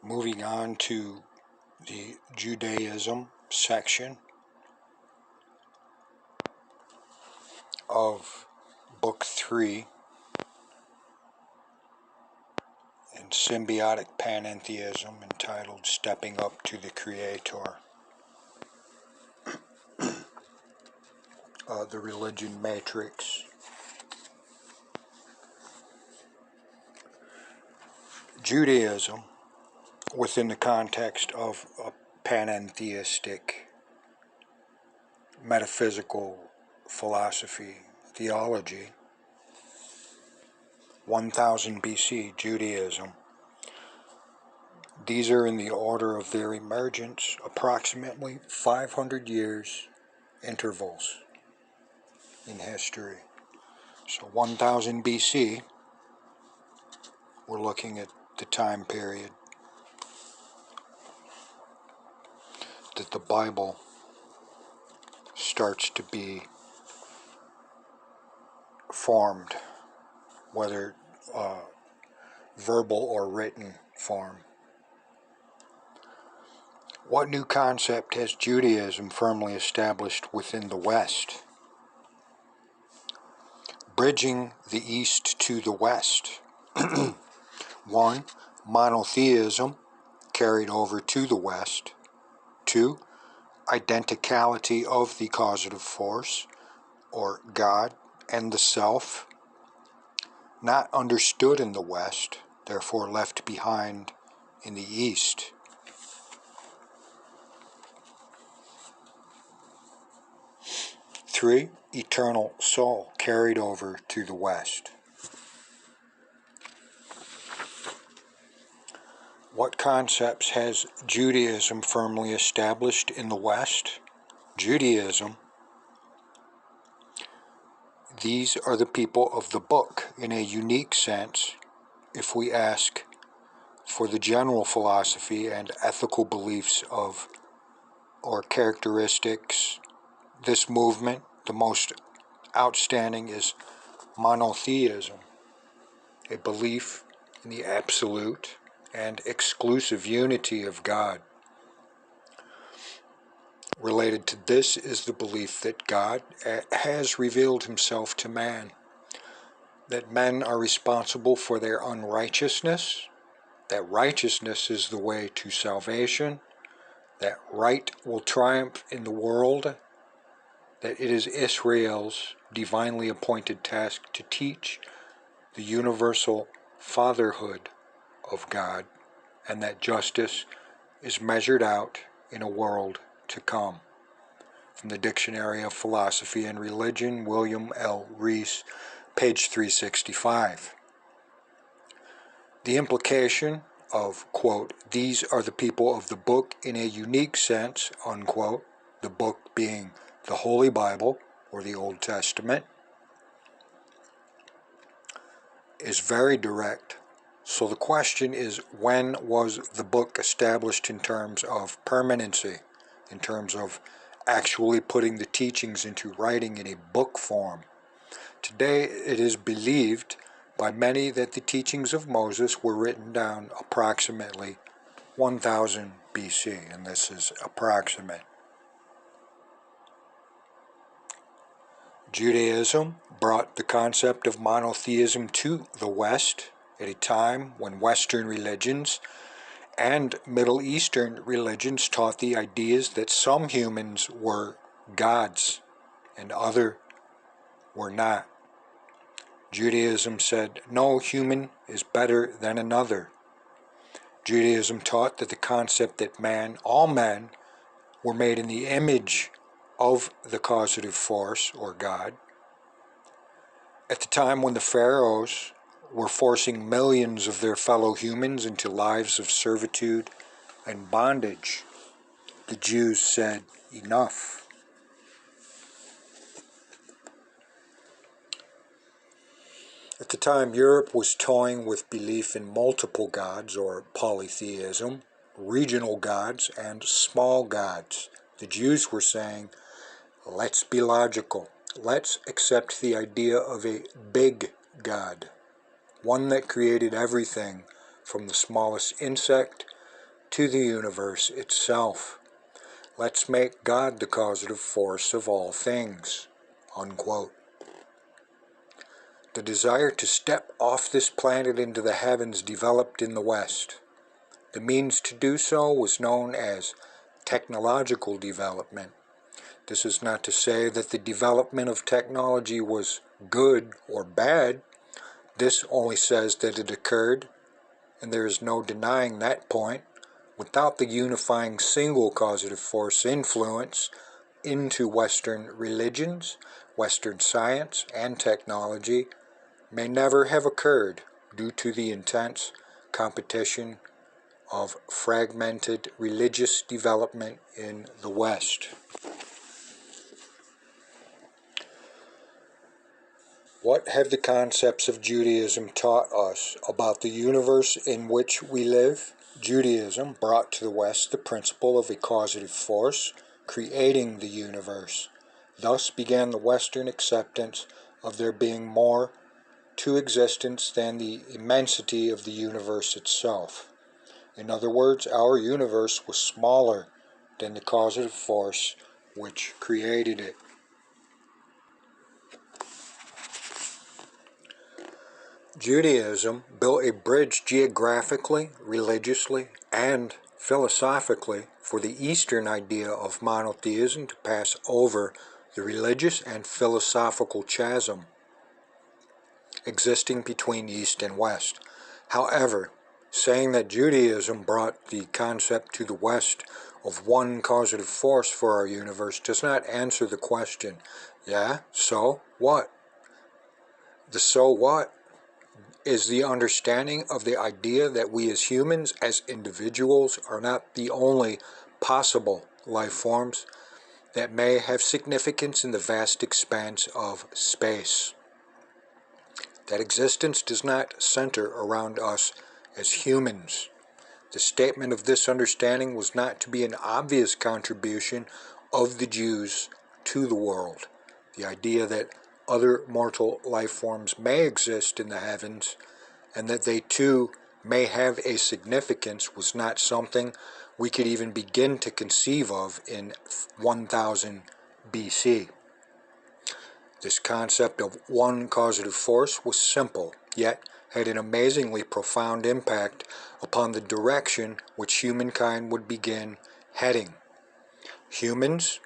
Moving on to the Judaism section of Book 3 in Symbiotic Panentheism, entitled Stepping Up to the Creator. The Religion Matrix. Judaism, within the context of a panentheistic metaphysical philosophy, theology, 1000 BC Judaism. These are in the order of their emergence, approximately 500 years intervals in history. So 1000 BC, we're looking at the time period that the Bible starts to be formed, whether verbal or written form. What new concept has Judaism firmly established within the West? Bridging the East to the West. 1. Monotheism, carried over to the West. 2. Identicality of the causative force, or God, and the self, not understood in the West, therefore left behind in the East. 3. Eternal soul, carried over to the West. What concepts has Judaism firmly established in the West? Judaism. These are the people of the book in a unique sense, if we ask for the general philosophy and ethical beliefs of, or characteristics, this movement. The most outstanding is monotheism, a belief in the absolute and exclusive unity of God. Related to this is the belief that God has revealed himself to man, that men are responsible for their unrighteousness, that righteousness is the way to salvation, that right will triumph in the world, that it is Israel's divinely appointed task to teach the universal fatherhood of God, and that justice is measured out in a world to come. From the Dictionary of Philosophy and Religion, William L. Rees, page 365. The implication of, quote, these are the people of the book in a unique sense, unquote, the book being the Holy Bible, or the Old Testament, is very direct. So the question is, when was the book established in terms of permanency, in terms of actually putting the teachings into writing in a book form? Today it is believed by many that the teachings of Moses were written down approximately 1000 BC, and this is approximate. Judaism brought the concept of monotheism to the West at a time when Western religions and Middle Eastern religions taught the ideas that some humans were gods and other were not. Judaism said no human is better than another. Judaism taught that the concept that all men, were made in the image of the causative force, or God. At the time when the pharaohs were forcing millions of their fellow humans into lives of servitude and bondage, the Jews said, enough. At the time, Europe was toying with belief in multiple gods, or polytheism, regional gods, and small gods. The Jews were saying, let's be logical. Let's accept the idea of a big God, one that created everything from the smallest insect to the universe itself. Let's make God the causative force of all things." Unquote. The desire to step off this planet into the heavens developed in the West. The means to do so was known as technological development. This is not to say that the development of technology was good or bad. This only says that it occurred, and there is no denying that point. Without the unifying single causative force influence into Western religions, Western science, and technology may never have occurred due to the intense competition of fragmented religious development in the West. What have the concepts of Judaism taught us about the universe in which we live? Judaism brought to the West the principle of a causative force creating the universe. Thus began the Western acceptance of there being more to existence than the immensity of the universe itself. In other words, our universe was smaller than the causative force which created it. Judaism built a bridge geographically, religiously, and philosophically for the Eastern idea of monotheism to pass over the religious and philosophical chasm existing between East and West. However, saying that Judaism brought the concept to the West of one causative force for our universe does not answer the question. Yeah, so what? The so what is the understanding of the idea that we as humans, as individuals, are not the only possible life forms that may have significance in the vast expanse of space. That existence does not center around us as humans. The statement of this understanding was not to be an obvious contribution of the Jews to the world. The idea that other mortal life forms may exist in the heavens and that they too may have a significance was not something we could even begin to conceive of in 1000 BC. This concept of one causative force was simple, yet had an amazingly profound impact upon the direction which humankind would begin heading. Humans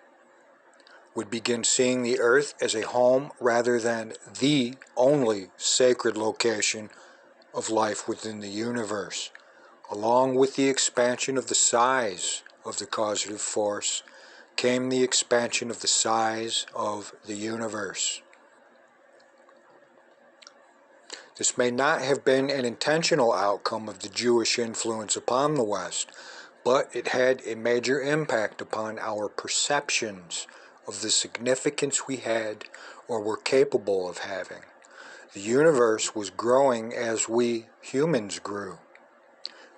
would begin seeing the earth as a home rather than the only sacred location of life within the universe. Along with the expansion of the size of the causative force came the expansion of the size of the universe. This may not have been an intentional outcome of the Jewish influence upon the West, but it had a major impact upon our perceptions of the significance we had or were capable of having. The universe was growing as we humans grew.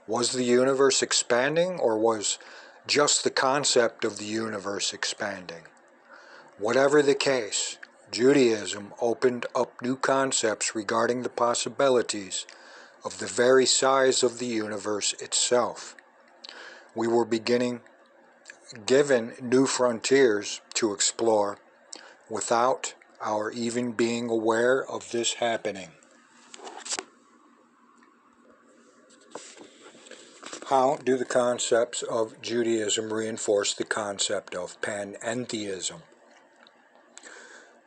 Was the universe expanding, or was just the concept of the universe expanding? Whatever the case, Judaism opened up new concepts regarding the possibilities of the very size of the universe itself. We were given new frontiers to explore without our even being aware of this happening. How do the concepts of Judaism reinforce the concept of panentheism?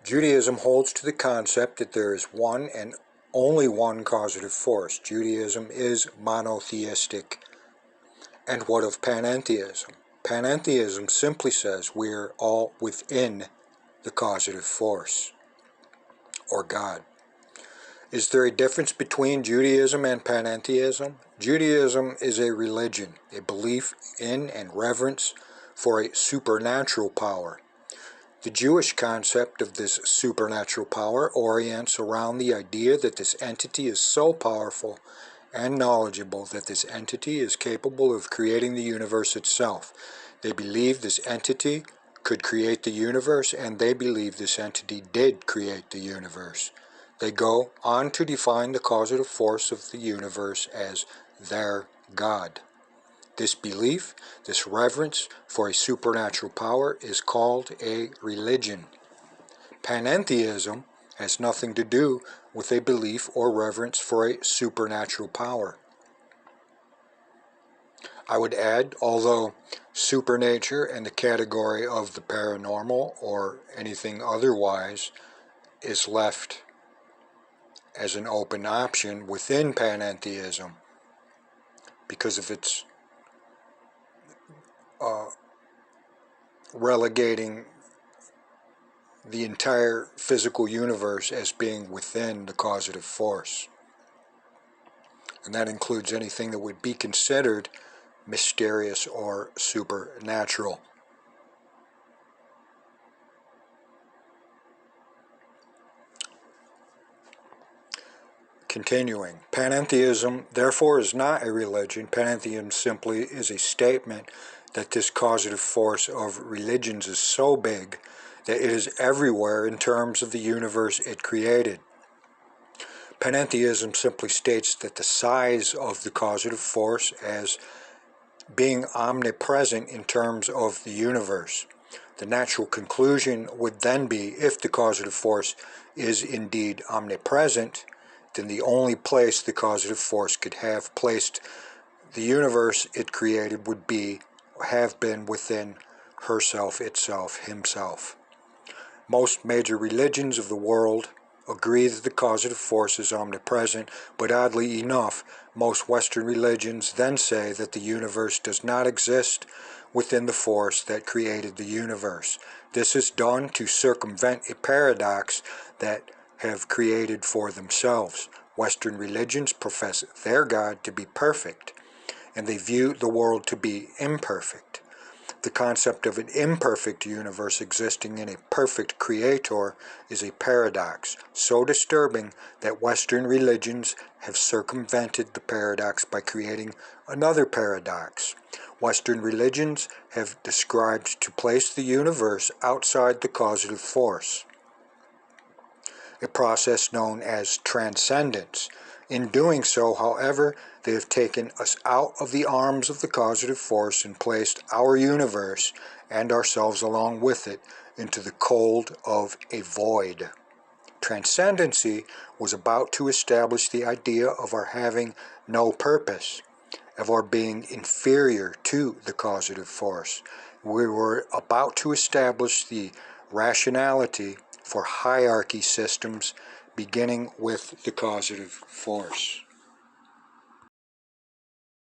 Judaism holds to the concept that there is one and only one causative force. Judaism is monotheistic. And what of panentheism? Panentheism simply says we are all within the causative force, or God. Is there a difference between Judaism and panentheism? Judaism is a religion, a belief in and reverence for a supernatural power. The Jewish concept of this supernatural power orients around the idea that this entity is so powerful and knowledgeable that this entity is capable of creating the universe itself. They believe this entity could create the universe, and they believe this entity did create the universe. They go on to define the causative force of the universe as their God. This belief, this reverence for a supernatural power is called a religion. Panentheism has nothing to do with a belief or reverence for a supernatural power. I would add, although supernature and the category of the paranormal or anything otherwise is left as an open option within panentheism because of its relegating the entire physical universe as being within the causative force. And that includes anything that would be considered mysterious or supernatural. Continuing, panentheism therefore is not a religion. Panentheism simply is a statement that this causative force of religions is so big that it is everywhere in terms of the universe it created. Panentheism simply states that the size of the causative force as being omnipresent in terms of the universe. The natural conclusion would then be, if the causative force is indeed omnipresent, then the only place the causative force could have placed the universe it created would be, have been within herself, itself, himself. Most major religions of the world agree that the causative force is omnipresent, but oddly enough, most Western religions then say that the universe does not exist within the force that created the universe. This is done to circumvent a paradox that have created for themselves. Western religions profess their God to be perfect, and they view the world to be imperfect. The concept of an imperfect universe existing in a perfect creator is a paradox, so disturbing that Western religions have circumvented the paradox by creating another paradox. Western religions have described to place the universe outside the causative force, a process known as transcendence. In doing so, however, they have taken us out of the arms of the causative force and placed our universe, and ourselves along with it, into the cold of a void. Transcendency was about to establish the idea of our having no purpose, of our being inferior to the causative force. We were about to establish the rationality for hierarchy systems beginning with the causative force.